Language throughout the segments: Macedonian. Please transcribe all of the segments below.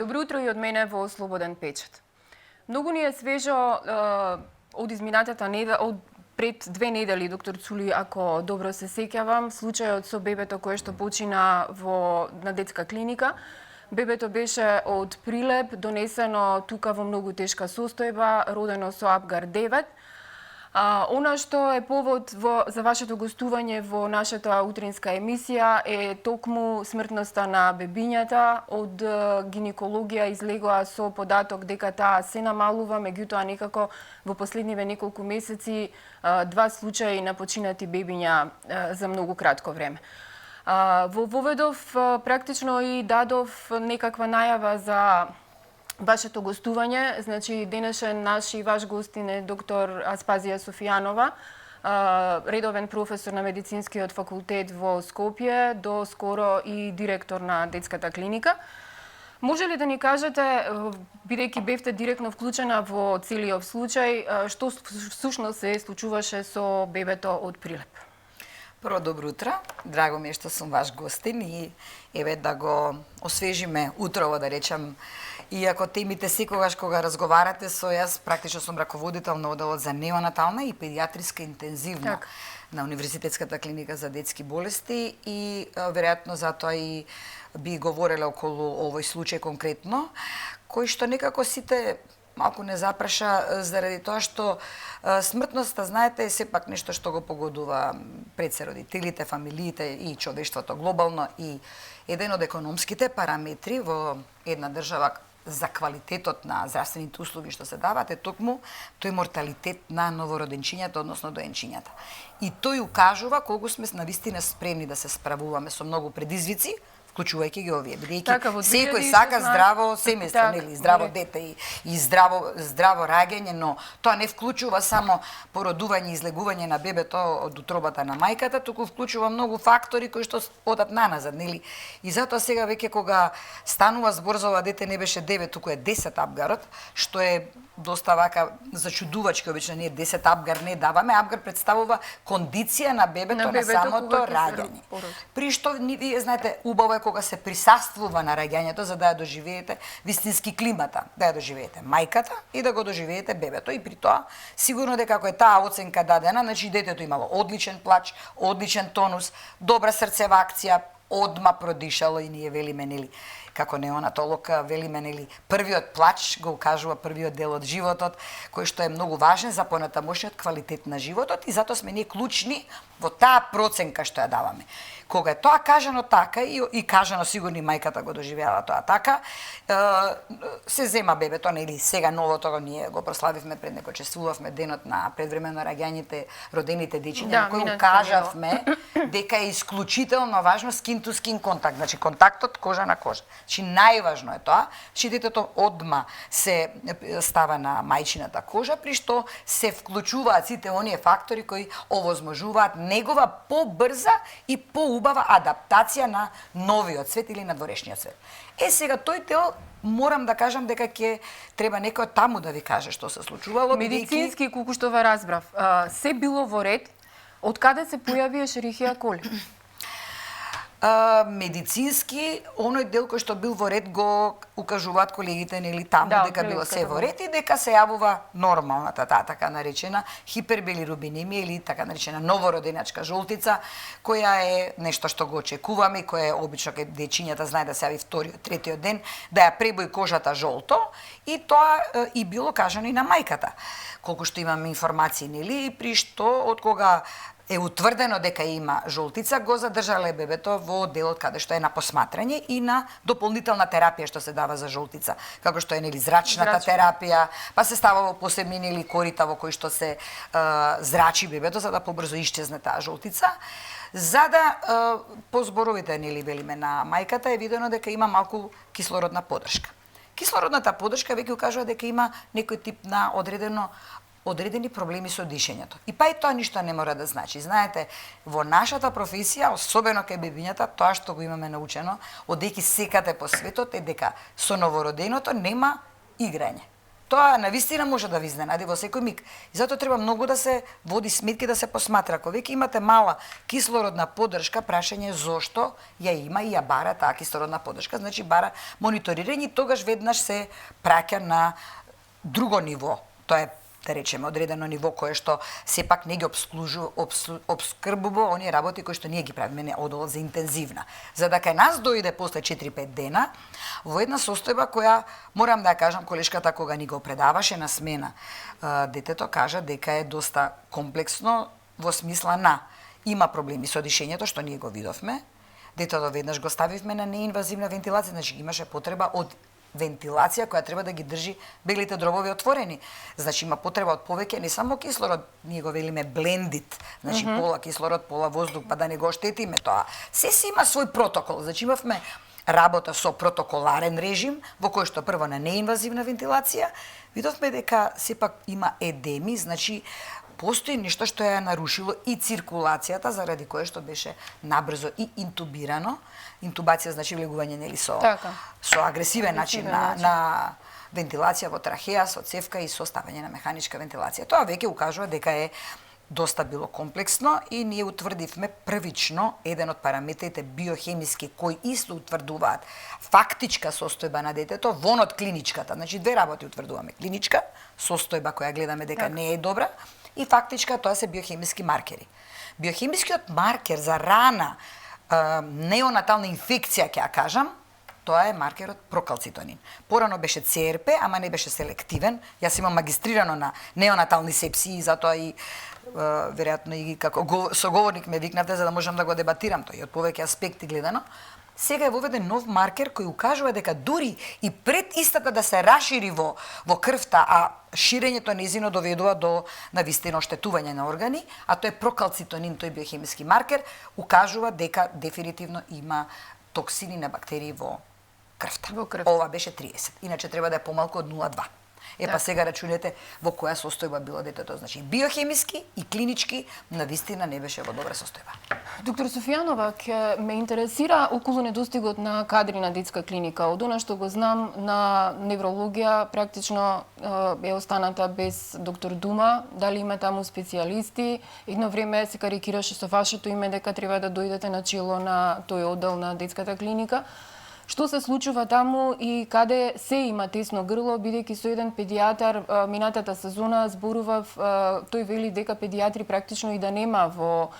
Добро утро и од мене во Слободен печат. Многу ни е свежо од изминатата неделя, од пред 2 недели, доктор Цули, ако добро се сеќавам, случајот со бебето кое што почина на детска клиника. Бебето беше од Прилеп, донесено тука во многу тешка состојба, родено со Апгар 9. Она што е повод за вашето гостување во нашата утринска емисија е токму смртноста на бебињата. Од гинекологија излегоа со податок дека таа се намалува, меѓутоа некако во последниве неколку месеци 2 случаи на починати бебиња за многу кратко време. Воведов практично и дадов некаква најава за вашето гостување. Значи, денешен наш и ваш гостин е доктор Аспазија Софијанова, редовен професор на Медицинскиот факултет во Скопје, до скоро и директор на детската клиника. Може ли да ни кажете, бидејќи бевте директно вклучена во целиот случај, што всушност се случуваше со бебето од Прилеп? Прво, добро утро. Драго ми е што сум ваш гостин и еве да го освежиме утрово, да речам. Иако темите секогаш кога разговарате со јас, практично сум раководител на оделот за неонатална и педиатриска интензивна на Универзитетската клиника за детски болести и веројатно затоа и би говорела околу овој случај конкретно, кој што некако сите малку не запраша заради тоа што смртноста, знаете, е сепак нешто што го погодува пред се родителите, фамилиите и човештвото глобално, и еден од економските параметри во една држава за квалитетот на здравствените услуги што се дават е токму тој морталитет на новороденчињата, односно доенчињата. И тој укажува колку сме навистина спремни да се справуваме со многу предизвици, вклучувајќи ги овие, бидејќи секој сака здраво семејство, нели, здраво дете и здраво раѓање, но тоа не вклучува само породување и излегување на бебето од утробата на мајката, туку вклучува многу фактори кои што одат наназад, нели? И затоа сега веќе кога станува збор за ова дете не беше 9, туку е 10 апгарот, што е доста вака зачудувачки, обично ние 10 апгар не даваме. Апгар представува кондиција на бебето на самото раѓање. При што вие знаете, убаво е кога се присуствува на раѓањето за да ја доживеете вистински климата, да ја доживеете мајката и да го доживеете бебето. И при тоа сигурно дека ако е таа оценка дадена, значи детето имало одличен плач, одличен тонус, добра срцева акција, одма продишало и ние велиме, нели, како неонатолог велиме, нели, првиот плач го укажува првиот дел од животот, кој што е многу важен за понатамошниот квалитет на животот и затоа сме ние клучни во таа проценка што ја даваме. Кога е тоа кажано така и кажано сигурно и мајката го доживеала тоа така, се зема бебето, нели, сега новото ние го прославивме пред него, чествувавме денот на предвремено раѓањите, родените дечиња, на кој кажавме дека е исклучително важно скин ту скин контакт, значи контактот кожа на кожа. Значи најважно е тоа, че детето одма се става на мајчината кожа, при што се вклучуваат сите оние фактори кои овозможуваат негова побрза и поубава адаптација на новиот свет или на дворешниот свет. Сега тој дел морам да кажам дека ќе треба некој таму да ви каже што се случувало. Медицински, колку што ве разбрав, се било во ред, од каде се појави Ешерихија коли? Медицински, оној дел кој што бил во ред го укажуваат колегите, нели, таму, дека било се во ред и дека се јавува нормалната, таа така наречена хипербилирубинемија или така наречена новороденачка жолтица, која е нешто што го очекуваме и која е обично кај дечињата знае да се јави вториот, третиот ден, да ја пребои кожата жолто и тоа и било кажано и на мајката. Колку што имаме информации, нели, и при што од кога е утврдено дека има жолтица, го задржале бебето во делот каде што е на посматрање и на дополнителна терапија што се дава за жолтица, како што е, нели, зрачната терапија, па се става во посебни, нели, корита во кои што се зрачи бебето за да побрзо исчезне таа жолтица. За да по зборовите, нели, велиме на мајката е видено дека има малку кислородна поддршка. Кислородната поддршка веќе укажува дека има некој тип на одредени проблеми со дишењето. И па и тоа ништо не мора да значи. Знаете, во нашата професија, особено кај бебињата, тоа што го имаме научено, одејќи секаде по светот е дека со новороденото нема играње. Тоа навистина може да ви изненади во секој миг. И затоа треба многу да се води сметки, да се посматра. Ако веќе имате мала кислородна поддршка, прашање е зошто ја има и ја бара таа кислородна поддршка, значи бара мониторирање и тогаш веднаш се праќа на друго ниво. Тоа е, да речеме, одредено ниво кое што сепак не ги обскрбува оние работи кои што ние ги правиме, не одолу за интензивна. За да кај нас дојде после 4-5 дена во една состојба која, морам да ја кажам, колешката кога ни го предаваше на смена, детето кажа дека е доста комплексно во смисла на има проблеми со дишењето, што ние го видовме. Детето веднаш го ставивме на неинвазивна вентилација, значи имаше потреба од вентилација која треба да ги држи беглите дробови отворени. Значи има потреба од повеќе, не само кислород, ние го велиме блендит, значи пола кислород, пола воздух, па да не го оштетиме тоа. Се си има свој протокол, значи имавме работа со протоколарен режим, во кој што прво на неинвазивна вентилација, видовме дека сепак има едеми, значи постои нешто што ја нарушило и циркулацијата, заради кое што беше набрзо и интубирано. Интубација значи влегување нели со агресивен начин на вентилација во трахеа, со цевка и со ставање на механичка вентилација. Тоа веќе укажува дека е доста било комплексно и ние утврдивме првично еден од параметрите биохемиски кои исто утврдуваат фактичка состојба на детето вон од клиничката. Значи две работи утврдуваме: клиничка состојба која гледаме дека не е добра и фактичка, тоа се биохемиски маркери. Биохемискиот маркер за рана неонатална инфекција, ќе ја кажам, тоа е маркерот прокалцитонин. Порано беше ЦРП, ама не беше селективен. Јас имам магистрирано на неонатални сепсии, затоа и веројатно и како соговорник ме викнавте за да можам да го дебатирам тој од повеќе аспекти гледано. Сега е воведен нов маркер кој укажува дека дури и пред истата да се расшири во крвта, а ширењето незино доведува до навистина оштетување на органи, а тој е прокалцитонин, тој биохемиски маркер, укажува дека дефинитивно има токсини на бактерии во крвта. Ова беше 30, иначе треба да е помалку од 0,2. Па сега рачунете во која состојба било детето, значи биохемиски и клинички навистина не беше во добра состојба. Доктор Софијанова, ќе ме интересира околу недостигот на кадри на детска клиника. Од она што го знам, на неврологија практично е останата без доктор Дума. Дали има таму специјалисти? Едно време се карикираше со вашето име дека треба да дојдете на чело на тој оддел на детската клиника. Што се случува таму и каде се има тесно грло, бидејќи со еден педијатар минатата сезона зборував, тој вели дека педијатри практично и да нема во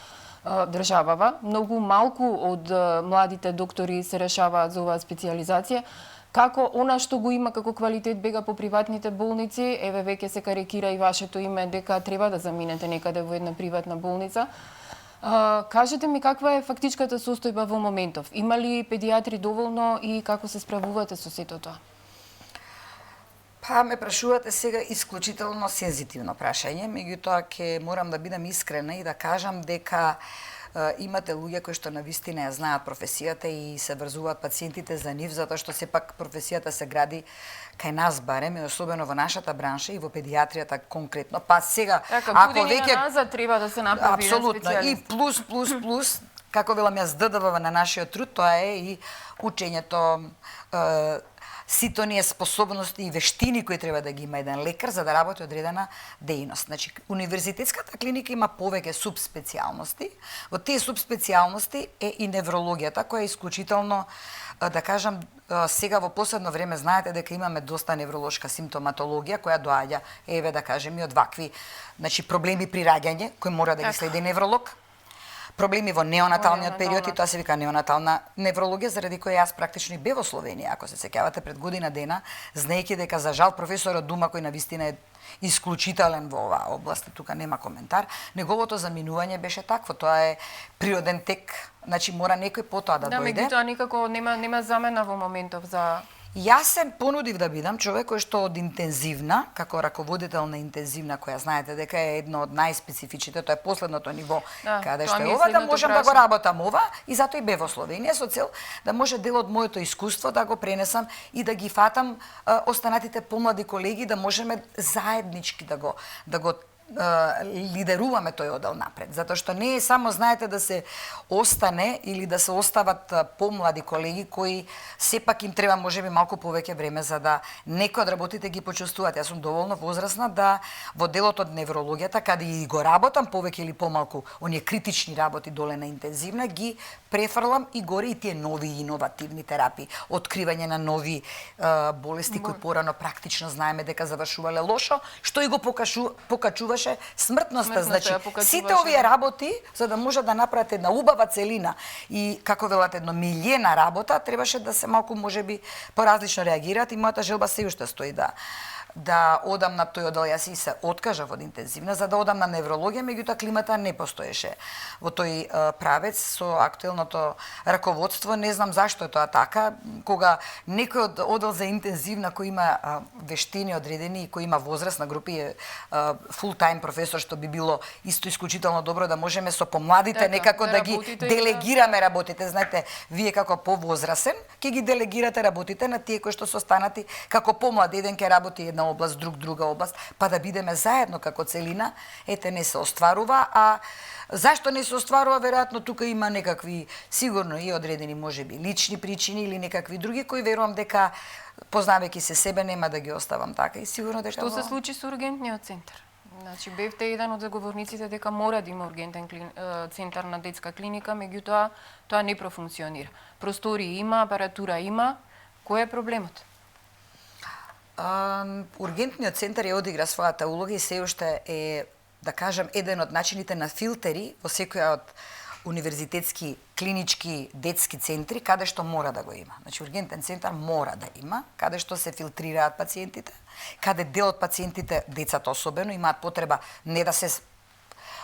државава. Многу малку од младите доктори се решаваат за оваа специјализација. Како она што го има како квалитет бега по приватните болници, еве веќе се карикира и вашето име дека треба да заминете некаде во една приватна болница. Кажете ми каква е фактичката состојба во моментов? Има ли педијатри доволно и како се справувате со сето тоа? Па ме прашувате сега исклучително сензитивно прашање, меѓутоа ќе морам да бидам искрена и да кажам дека имате луѓе кои што навистина ја знаат професијата и се врзуваат пациентите за нив, затоа што сепак професијата се гради кај нас барем, и особено во нашата бранша и во педијатријата конкретно. Па сега, ако веќе назад треба да се направи апсолутно, и плюс, како велам јас, ДДВ на нашиот труд, тоа е и учењето, сите оние способности и вештини кои треба да ги има еден лекар за да работи одредена дејност. Значи, универзитетската клиника има повеќе субспецијалности. Во тие субспецијалности е и неврологијата, која е исклучително, да кажам, сега во последно време знаете дека имаме доста невролошка симптоматологија која доаѓа, еве да кажем, и од вакви, значи проблеми при раѓање кои мора да ги следи невролог. Проблеми во неонаталниот период, и тоа се вика неонатална неврологија, заради која јас практично и бев во Словенија, ако се сеќавате, пред година дена, знаејќи дека за жал професорот Дума, кој навистина е исклучителен во оваа област, тука нема коментар, неговото заминување беше такво, тоа е природен тек, значи мора некој потоа да дојде. Да, меѓутоа никако нема замена во моментов за... Јас се понудив да бидам човек кој што од интензивна, како раководител на интензивна, која знаете дека е едно од најспецифичните, тоа е последното ниво каде што е ова, да можам да го работам ова, и затоа и бев во Словенија со цел да може дел од моето искуство да го пренесам и да ги фатам останатите помлади колеги, да можеме заеднички да го лидеруваме тој одел напред. Затоа што не е само, знаете, да се остане или да се остават помлади колеги кои сепак им треба можеби малку повеќе време за да некои од работите ги почувствуваат. Јас сум доволно возрастна да во делот од неврологијата, каде и го работам повеќе или помалку, оние критични работи доле на интензивна, ги префрлам и горе и тие нови иновативни терапии, откривање на нови болести кои порано практично знаеме дека завршувале лошо, што и го покачуваше смртноста. Значи, сите овие работи, за да може да направат една убава целина и, како велат, едно милиена работа, требаше да се малку, можеби, поразлично реагираат и мојата желба се уште стои да одам на тој одел. Јас и се откажав од интензивна за да одам на неврологија, меѓутоа климата не постоеше во тој правец со актуелното раководство. Не знам зашто е тоа така, кога некој од одел за интензивна кој има вештини одредени и кој има возрастна група е фул тајм професор, што би било исто исклучително добро да можеме со помладите некако да ги делегираме работите. Знаете, вие како повозрасен ќе ги делегирате работите на тие кои што се останати како помлад, еден ќе работи една област, друга област, па да бидеме заедно како целина. Ете, не се остварува, а зашто не се остварува? Веројатно тука има некакви, сигурно и одредени можеби лични причини или некакви други кои верувам дека познавајќи се себе нема да ги оставам така и сигурно дека Што се случи со ургентниот центар? Значи, бевте еден од заговорниците дека мора да има ургентен центар на детска клиника, меѓутоа тоа не профункционира. Простори има, апаратура има, кој е проблемот? Ургентниот центар ја одигра својата улога и се уште е, да кажам, еден од начините на филтери во секоја од универзитетски, клинички, детски центри, каде што мора да го има. Значи, ургентен центар мора да има, каде што се филтрираат пациентите, каде дел од пациентите, децата особено, имаат потреба не да се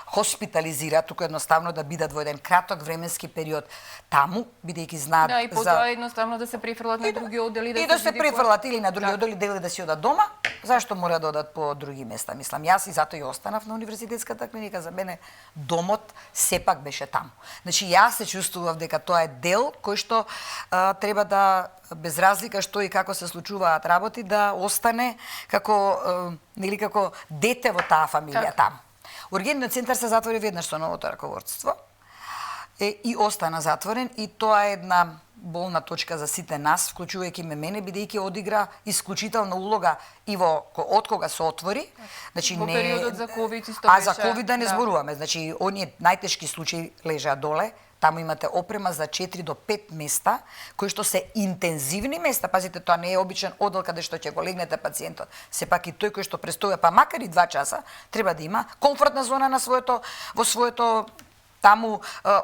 хоспитализираат, туку едноставно да бидат во еден краток временски период таму, бидејќи знаат и потоа едноставно да се префрлат на други одели да се префрлат или на други одели, дели да си одат дома. Зашто мора да одат по други места? Мислам, јас и затоа и останав на универзитетската клиника. За мене домот сепак беше таму. Значи, јас се чувствував дека тоа е дел кој што треба да, без разлика што и како се случуваат работи, да остане како нели како дете во таа фамилија таму. Ургентниот центар се затвори веднаш со новото раководство и остана затворен и тоа е една болна точка за сите нас, вклучувајќи мене, бидејќи одигра исклучителна улога и од кога се отвори. Значи, во периодот за ковид исто беше. А за ковид да не зборуваме. Значи, оние најтешки случаи лежаа доле. Таму имате опрема за 4 до 5 места, кои што се интензивни места. Пазите, тоа не е обичен одел каде што ќе го легнете пациентот. Сепак и тој кој што престоја, па макар и 2 часа, треба да има комфортна зона на во своето таму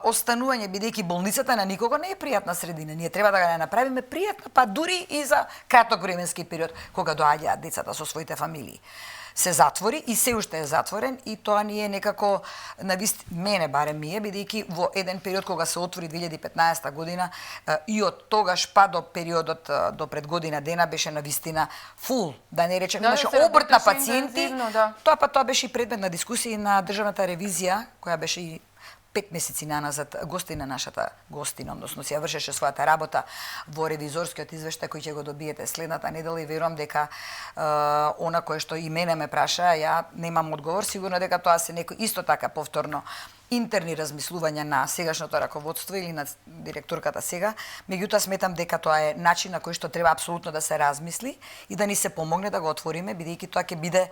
останување, бидејќи болницата на никого не е пријатна средина. Ние треба да ја направиме пријатна, па дури и за краток временски период, кога доаѓаат децата со своите фамилии. Се затвори и се уште е затворен и тоа ни е некако, мене барем ми е, бидејќи во еден период кога се отвори 2015 година и од тогаш па до периодот до пред година дена беше навистина фул, да не речем, имаше обрт на пациенти. Тоа беше и предмет на дискусија на државната ревизија, која беше и 5 месеци наназад гостина, нашата гостина, односно си ја вршеше својата работа во ревизорскиот извештај кој ќе го добиете следната недела и верувам дека она кое што и мене ме праша, ја немам одговор, сигурно дека тоа се некој исто така повторно интерни размислувања на сегашното раководство или на директорката сега, меѓутоа сметам дека тоа е начин на кој што треба апсолутно да се размисли и да ни се помогне да го отвориме, бидејќи тоа ќе биде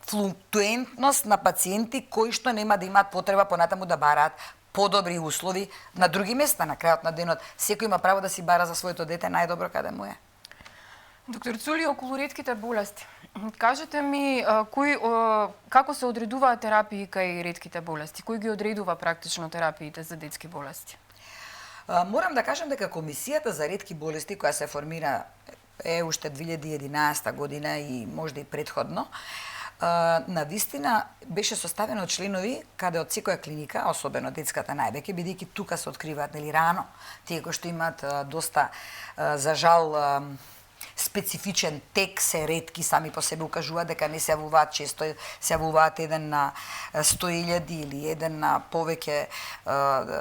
флуктуентност на пациенти кои што нема да имаат потреба понатаму да бараат подобри услови на други места. На крајот на денот секој има право да си бара за своето дете најдобро каде му е. Доктор Цули, околу ретките болести. Кажете ми, како се одредуваат терапии кај ретките болести? Кој ги одредува практично терапиите за детски болести? Морам да кажам дека Комисијата за ретки болести, која се формира уште 2011 година и можда и предходно, на вистина беше составена од членови каде од секоја клиника, особено детската највеќе, бидејќи тука се откриваат нели рано, тие кои што имаат доста за жал специфичен тек, се ретки, сами по себе укажуваат дека не се јавуваат често, се јавуваат еден на 100.000 или еден на повеќе,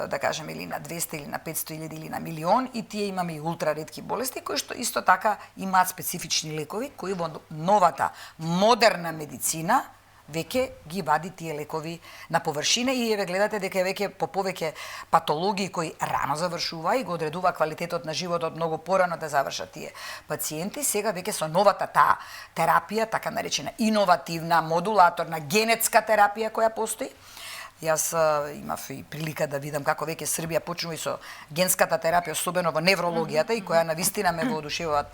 да кажем, или на 200 или на 500.000 или на милион, и тие имаме и ултра ретки болести кои што исто така имаат специфични лекови кои во новата модерна медицина веќе ги вади тие лекови на површина и еве гледате дека веќе по повеќе патологии кои рано завршува и го одредува квалитетот на животот многу порано да завршат тие пациенти, сега веќе со новата таа терапија, така наречена иновативна, модулаторна, генетска терапија која постои. Јас имав и прилика да видам како веќе Србија почнува и со генската терапија, особено во неврологијата, и која навистина ме воодушевуваат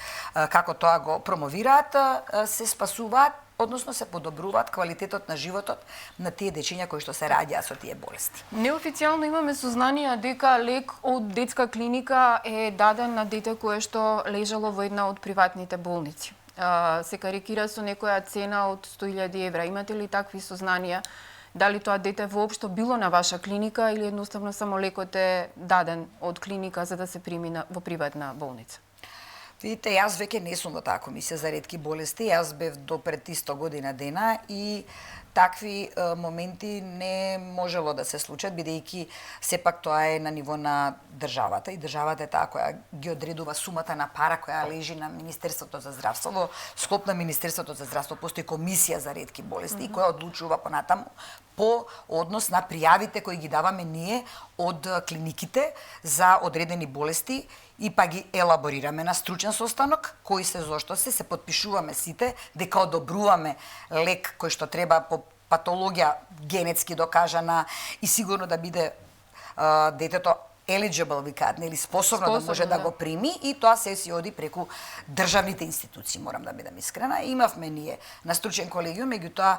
како тоа го промовираат, се спасуваат, односно се подобруваат квалитетот на животот на тие дечиња кои што се раѓаат со тие болести. Неофицијално имаме сознание дека лек од детска клиника е даден на дете кое што лежало во една од приватните болници. Се карикира со некоја цена од 100.000 евра. Имате ли такви сознанија? Дали тоа дете воопшто било на ваша клиника или едноставно само лекот е даден од клиника за да се прими во приватна болница? Видите, јас веќе не сум во таа комисија за ретки болести, јас бев до пред 100 година дена и такви моменти не можело да се случат, бидејќи сепак тоа е на ниво на државата и државата е таа која ги одредува сумата на пара која лежи на Министерството за здравство. Во склоп на Министерството за здравство постои комисија за ретки болести и која одлучува понатаму по однос на пријавите кои ги даваме ние од клиниките за одредени болести и па ги елаборираме на стручен состанок, кои се зошто се подпишуваме сите дека одобруваме лек кој што треба по патологија генетски докажана и сигурно да биде детето eligible, викаат, нели, способно да може да го прими и тоа се си оди преку државните институции, морам да бидам искрена. Имавме ние на стручен колегиум, меѓутоа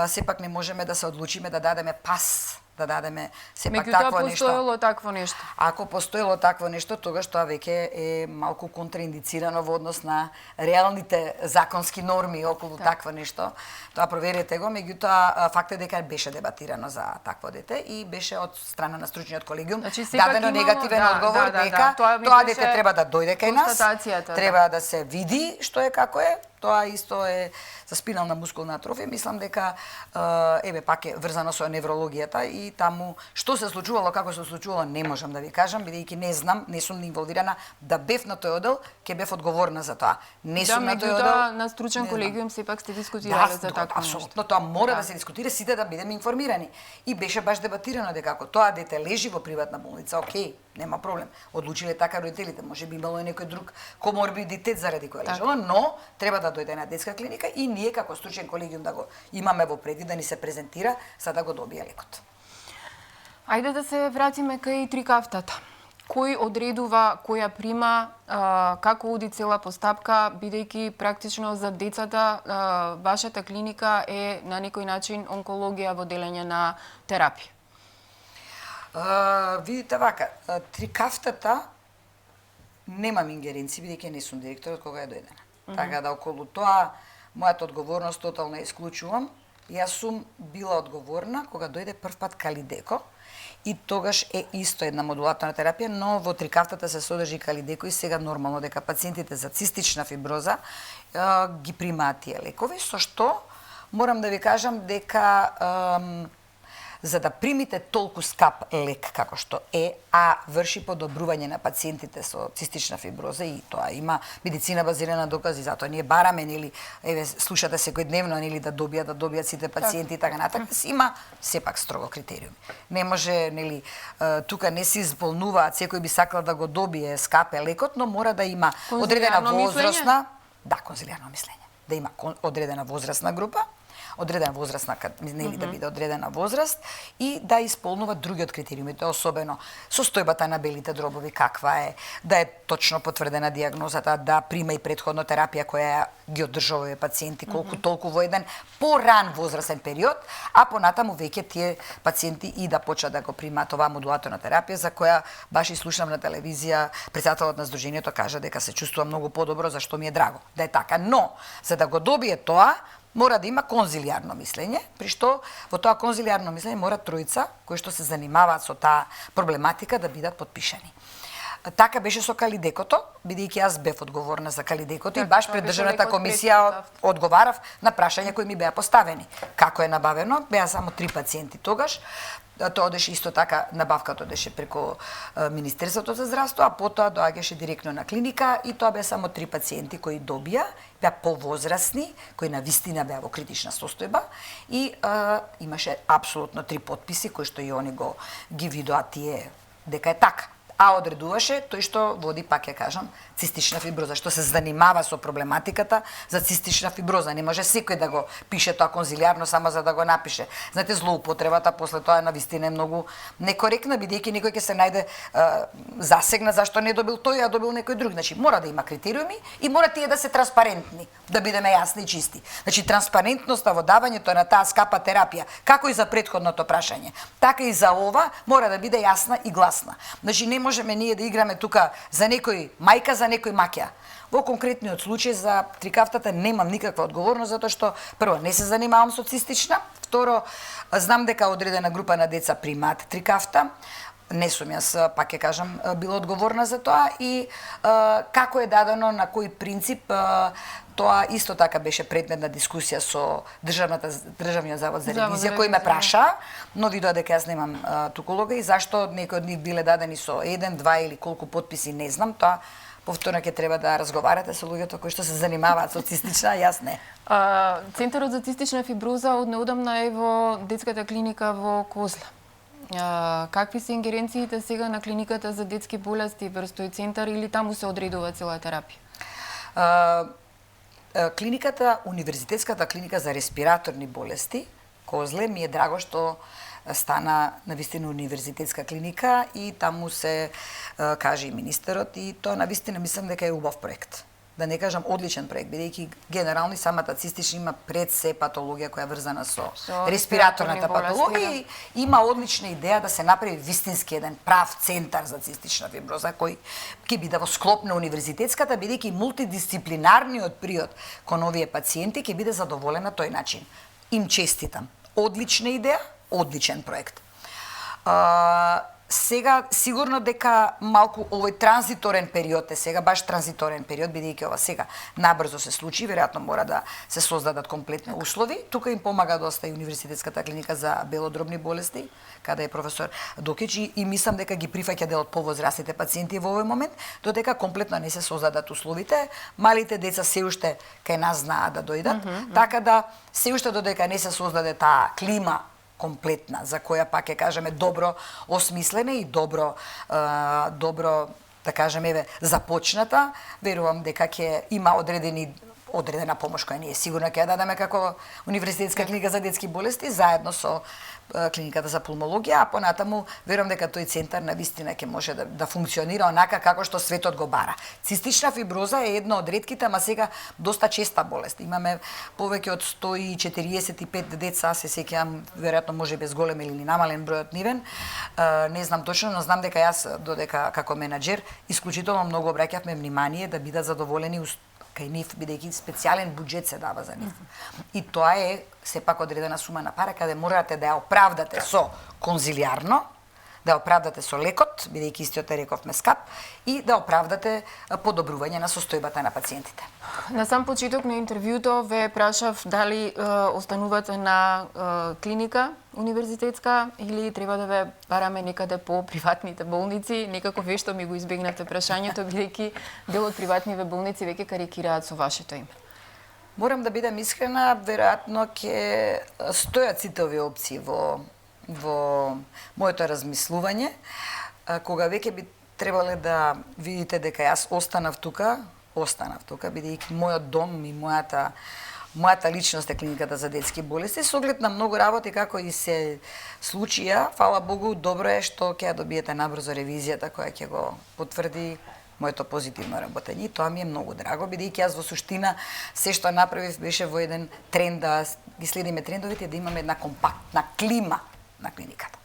сепак не можеме да се одлучиме да дадеме пас, да дадеме сепак такво нешто. Постоело такво нешто. Ако постоело такво нешто, тогаш тоа веќе е малку контраиндицирано во однос на реалните законски норми околу такво нешто. Тоа проверете го, меѓутоа факт е дека беше дебатирано за такво дете и беше од страна на стручниот колегиум дадено негативен одговор дека тоа дете треба да дојде кај нас, треба да се види што е како е. Тоа исто е за спинална мускулна атрофија. Мислам дека еве пак е врзано со неврологијата и таму што се случувало, како се случувало, не можам да ви кажам, бидејќи не знам, не сум инволвирана. Да бев на тој оддел, ќе бев одговорна за тоа. Не сум на тој оддел. На стручен колегиум сепак сте дискутирале за такво нешто. Апсолутно, тоа мора да се дискутира, сите да бидеме информирани. И беше баш дебатирано дека ако тоа дете лежи во приватна болница, окей, нема проблем. Одлучиле така родителите, можеби имало и некој друг коморбидитет заради кој лежало, но треба да дојде на детска клиника и ние како стручен колегиум да го имаме во предвид да ни се презентира за да го добие лекот. Ајде да се вратиме кај трикафтата. Кој одредува, која прима, како оди цела постапка, бидејќи практично за децата вашата клиника е на некој начин онкологија во делење на терапија? Видите вака, трикафтата немам ингеренци, бидејќи не сум директор од кога е дојдена. Така да околу тоа мојата одговорност тотално исклучувам. Јас сум била одговорна кога дојде прв пат Калидеко и тогаш е исто една модулаторна терапија, но во трикафтата се содржи Калидеко и сега нормално дека пациентите за цистична фиброза ги примаат тие лекови, со што морам да ви кажам дека за да примите толку скап лек како што е, а врши подобрување на пациентите со цистична фиброза и тоа има медицина базирана на докази, затоа ние бараме, нели, еве слушате секојдневно, нели, да добијат сите пациенти и така натаму, има сепак строго критериуми. Не може, нели, тука не се исполнуваат, секој би сакал да го добие скапе лекот, но мора да има одредена возрастна, конзилијарно мислење, да има одредена возрастна група, одредена возрастна, нели да биде одредена возраст и да исполнува другиот критериуми, тоа особено состојбата на белите дробови каква е, да е точно потврдена дијагнозата, да прима и претходно терапија која ги одржува овие пациенти колку толку во еден поран возрастен период, а понатаму веќе тие пациенти и да почнат да го примаат оваа модулаторна терапија за која баш и слушнав на телевизија, претседателот на Сдруженијето кажа дека се чувствува многу подобро, за што ми е драго да е така, но за да го добие тоа мора да има конзилијарно мислење, при што во тоа конзилијарно мислење мора тројца кои што се занимаваат со таа проблематика да бидат подпишани. Така беше со Калидекото, бидејќи јас бев одговорна за Калидекото и баш пред државната комисија одговарав на прашања кои ми беа поставени. Како е набавено? Беа само 3 пациенти тогаш. Тоа одеше исто така, набавката одеше преку Министерството за здравство, а потоа доаѓаше директно на клиника и тоа беа само 3 пациенти кои добија, беа повозрасни, кои навистина беа во критична состојба и имаше апсолутно 3 потписи кои што и они ги видоа тие дека е така. А одредуваше тој што води, пак ја кажам, цистична фиброза, што се занимава со проблематиката за цистична фиброза. Не може секој да го пише тоа конзилиарно само за да го напише. Знаете, злоупотребата после тоа навистина е многу некоректна, бидејќи некој ќе се најде засегнат зашто не добил тој, а добил некој друг. Значи, мора да има критериуми и мора тие да се транспарентни, да бидеме јасни и чисти. Значи, транспарентноста во давањето на таа скапа терапија, како и за претходното прашање, така и за ова, мора да биде јасна и гласна. Значи, не можеме ние да играме тука за некој мајка, за некој маќа. Во конкретниот случај за трикафтата немам никаква одговорност затоа што прво не се занимавам со цистична, второ знам дека одредена група на деца примаат трикафта. Не сум јас, пак ќе кажам, била одговорна за тоа и како е дадено, на кој принцип, тоа исто така беше предмет на дискусија со Државниот завод за ревизија, кој ме праша, но видоа дека јас немам туку улога и зашто некои од нив биле дадени со 1, 2 или колку потписи, не знам, тоа повторно ќе треба да разговарате со луѓето кои што се занимаваат со цистична, јас не. Центарот за цистична фиброза од неодамна е во детската клиника во Козле. Какви се ингеренциите сега на клиниката за детски болести врз тој центар или таму се одредува цела терапија? Клиниката, Универзитетската клиника за респираторни болести, Козле, ми е драго што стана навистина универзитетска клиника и таму се каже и министерот и тоа навистина мислам дека е убав проект. Да не кажам одличен проект, бидејќи генерално и самата цистична има пред се патологија која е врзана со респираторната патологија и има одлична идеја да се направи вистински еден прав центар за цистична фиброза кој ќе биде во склоп на универзитетската, бидејќи мултидисциплинарниот приод кон овие пациенти ќе биде задоволен на тој начин. Им честитам. Одлична идеја, одличен проект. Сега сигурно дека малку овој транзиторен период е сега баш транзиторен период бидејќи ова сега набрзо се случи, веројатно мора да се создадат комплетни услови. Тука им помага доста и Универзитетската клиника за белодробни болести, каде е професор Докич и мислам дека ги прифаќа дел од повозрастните пациенти во овој момент, додека комплетно не се создадат условите. Малите деца се уште кај нас знаат да дојдат, така да се уште додека не се создаде таа клима комплетна, за која пак ќе кажеме добро осмислена и добро да кажеме започната, верувам дека ќе има одредена помош која ние сигурно ќе ја дадеме како Универзитетска клиника за детски болести заедно со клиниката за пулмологија, а понатаму верувам дека тој центар навистина ќе може да функционира онака како што светот го бара. Цистична фиброза е една од ретките, ама сега доста честа болест. Имаме повеќе од 145 деца, се сеќавам, веројатно може без голем или намален број од нивен. Не знам точно, но знам дека јас додека како менаџер исклучително многу обраќавме внимание да бидат задоволени кај нив, бидејќи специјален буџет се дава за нив. И тоа е сепак одредена сума на пара, каде морате да ја оправдате со конзилиарно, да ја оправдате со лекот, бидејќи истиот е рековме скап, и да оправдате подобрување на состојбата на пациентите. На сам почеток на интервјуто ве прашав дали останувате на клиника универзитетска или треба да ве бараме некаде по приватните болници. Некако вешто ми го избегнавте прашањето, бидејќи дел од приватниве болници веќе карикираат со вашето име. Морам да бидам искрена, веројатно ќе стојат сите овие опции во моето размислување, кога веќе би требале да видите дека јас останав тука, бидејќи мојот дом и мојата личност е клиниката за детски болести, со оглед на многу работи како и се случија, фала Богу, добро е што ќе ја добиете набрзо ревизијата која ќе го потврди моето позитивно работење. И тоа ми е многу драго, бидејќи јас во суштина се што направив беше во еден тренд да ги следиме трендовите, да имаме една компактна клима на клиниката.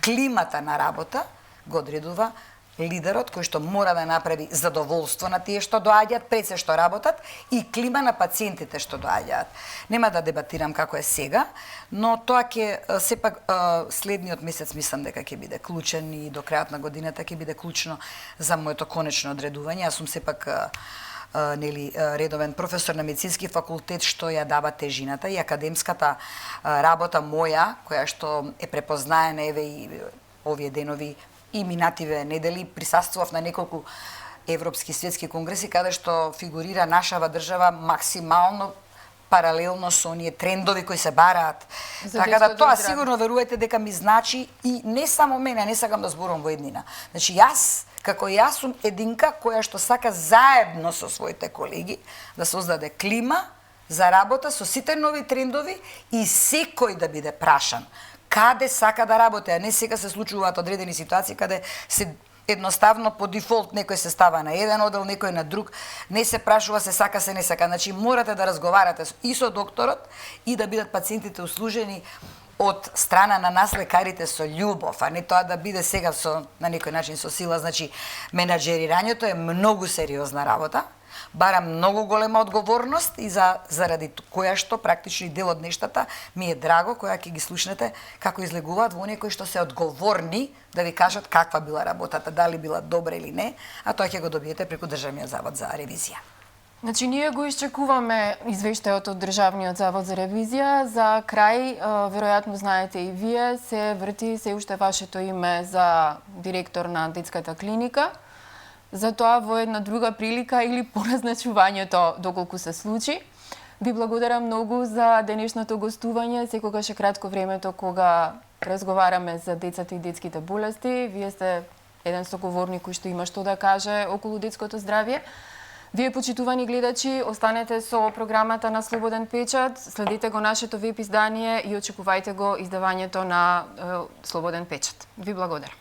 Климата на работа го одредува лидерот кој што мора да направи задоволство на тие што доаѓаат, пред се што работат, и клима на пациентите што доаѓаат. Нема да дебатирам како е сега, но тоа ќе сепак следниот месец мислам дека ќе биде клучен и до крајот на годината ќе биде клучно за моето конечно одредување. Јас сум сепак редовен професор на медицински факултет, што ја дава тежината и академската работа моја, која што е препознаена еве и овие денови и минативе недели присуствував на неколку европски светски конгреси каде што фигурира нашава држава максимално паралелно со оние трендови кои се бараат. Така да тоа сигурно верувате дека ми значи и не само мене, не сакам да зборувам во еднина. Значи јас сум единка која што сака заедно со своите колеги да создаде клима за работа со сите нови трендови и секој да биде прашан каде сака да работи, а не сега се случуваат одредени ситуации каде се едноставно по дефолт некој се става на еден одел, некој на друг, не се прашува се сака се не сака. Значи морате да разговарате и со докторот и да бидат пациентите услужени од страна на нас лекарите со љубов, а не тоа да биде сега на некој начин со сила. Значи менаџерирањето е многу сериозна работа, бара многу голема одговорност и заради која што практично и дел од нештата ми е драго која ќе ги слушнете како излегуваат во оние кои што се одговорни да ви кажат каква била работата, дали била добра или не, а тоа ќе го добиете преку Државниот завод за ревизија. Значи, ние го изчекуваме извештајот од Државниот завод за ревизија. За крај, веројатно знаете и вие, се врти се уште вашето име за директор на детската клиника. Затоа во една друга прилика или по назначувањето доколку се случи. Ви благодарам многу за денешното гостување. Секогаш е кратко времето кога разговараме за децата и детските болести. Вие сте еден соговорник кој што има што да каже околу детското здравје. Вие, почитувани гледачи, останете со програмата на Слободен печат, следете го нашето веб издание и очекувајте го издавањето на Слободен печат. Ви благодарам.